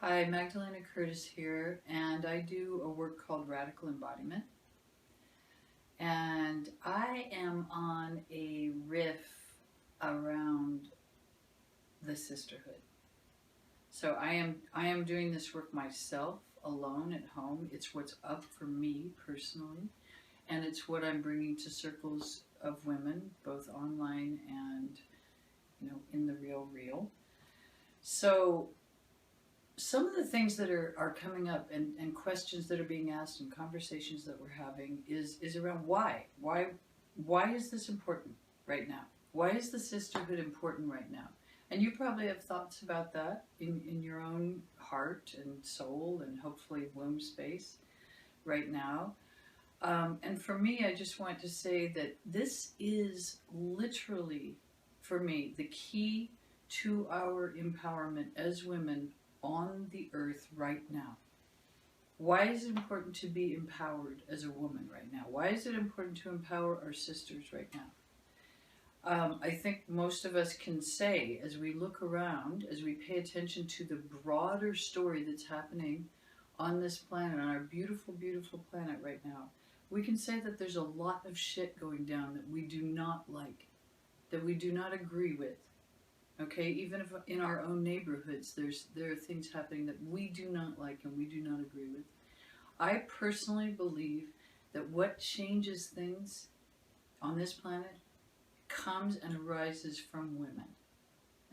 Hi, Magdalena Curtis here, and I do a work called Radical Embodiment. And I am on a riff around the sisterhood. So I am doing this work myself, alone at home. It's what's up for me personally, and it's what I'm bringing to circles of women, both online and in the real. So some of the things that are coming up and questions that are being asked and conversations that we're having is around why. Why is this important right now? Why is the sisterhood important right now? And you probably have thoughts about that in your own heart and soul and hopefully womb space right now. And for me, I just want to say that this is literally, for me, the key to our empowerment as women on the earth right now. Why is it important to be empowered as a woman right now? Why is it important to empower our sisters right now? I think most of us can say, as we look around, as we pay attention to the broader story that's happening on this planet, on our beautiful, beautiful planet right now, we can say that there's a lot of shit going down that we do not like, that we do not agree with. Okay, even if in our own neighborhoods there are things happening that we do not like and we do not agree with. I personally believe that what changes things on this planet comes and arises from women.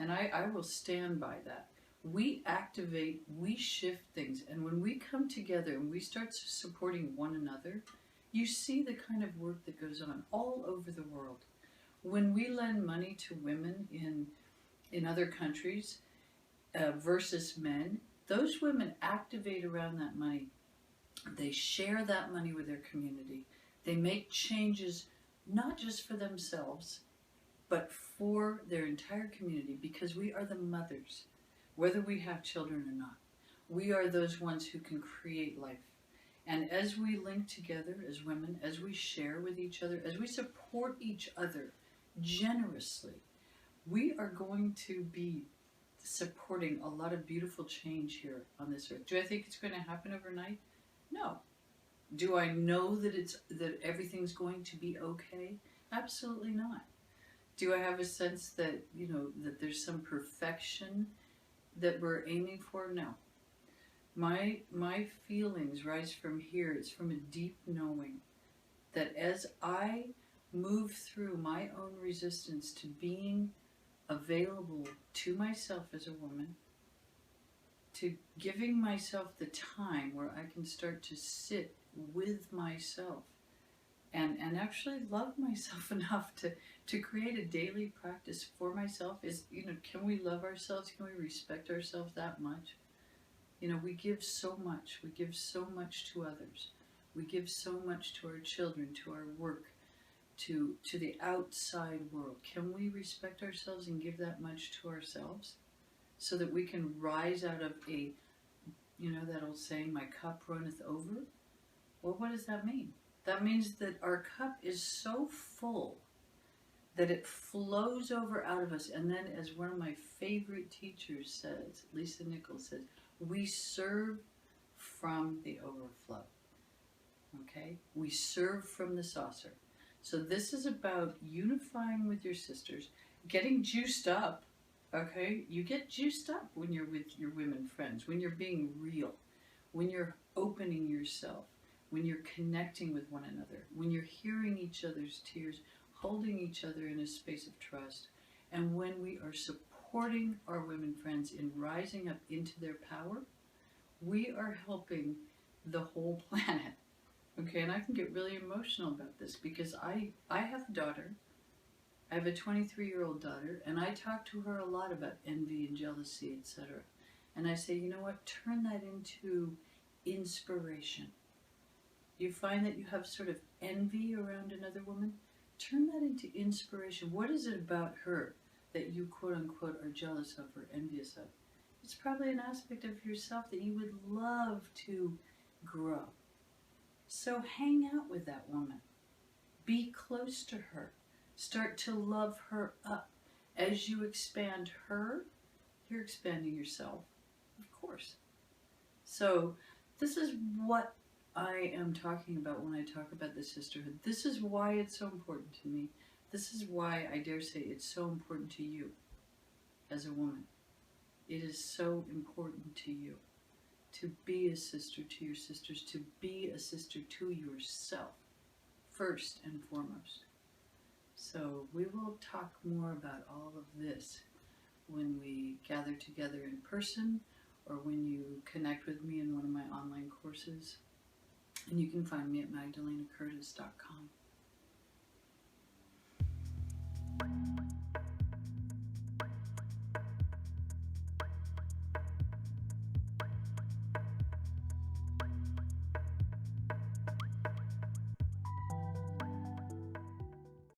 And I will stand by that. We activate, we shift things, and when we come together and we start supporting one another, you see the kind of work that goes on all over the world. When we lend money to women in other countries versus men, those women activate around that money. They share that money with their community. They make changes not just for themselves, but for their entire community, because we are the mothers, whether we have children or not. We are those ones who can create life. And as we link together as women, as we share with each other, as we support each other generously, we are going to be supporting a lot of beautiful change here on this earth. Do I think it's going to happen overnight? No. Do I know that everything's going to be okay? Absolutely not. Do I have a sense that, that there's some perfection that we're aiming for? No. My feelings rise from here. It's from a deep knowing that as I move through my own resistance to being available to myself as a woman, to giving myself the time where I can start to sit with myself and actually love myself enough to create a daily practice for myself is, can we love ourselves? Can we respect ourselves that much? We give so much. We give so much to others. We give so much to our children, to our work, to the outside world. Can we respect ourselves and give that much to ourselves so that we can rise out of that old saying, my cup runneth over? Well, what does that mean? That means that our cup is so full that it flows over out of us. And then, as one of my favorite teachers says, Lisa Nichols says, we serve from the overflow. Okay? We serve from the saucer. So this is about unifying with your sisters, getting juiced up, okay? You get juiced up when you're with your women friends, when you're being real, when you're opening yourself, when you're connecting with one another, when you're hearing each other's tears, holding each other in a space of trust, and when we are supporting our women friends in rising up into their power, we are helping the whole planet. Okay, and I can get really emotional about this because I have a daughter. I have a 23-year-old daughter, and I talk to her a lot about envy and jealousy, etc. And I say, you know what, turn that into inspiration. You find that you have sort of envy around another woman? Turn that into inspiration. What is it about her that you, quote unquote, are jealous of or envious of? It's probably an aspect of yourself that you would love to grow. So hang out with that woman. Be close to her. Start to love her up. As you expand her, you're expanding yourself, of course. So this is what I am talking about when I talk about the sisterhood. This is why it's so important to me. This is why I dare say it's so important to you as a woman. It is so important to you to be a sister to your sisters, to be a sister to yourself, first and foremost. So we will talk more about all of this when we gather together in person or when you connect with me in one of my online courses. And you can find me at magdalenacurtis.com.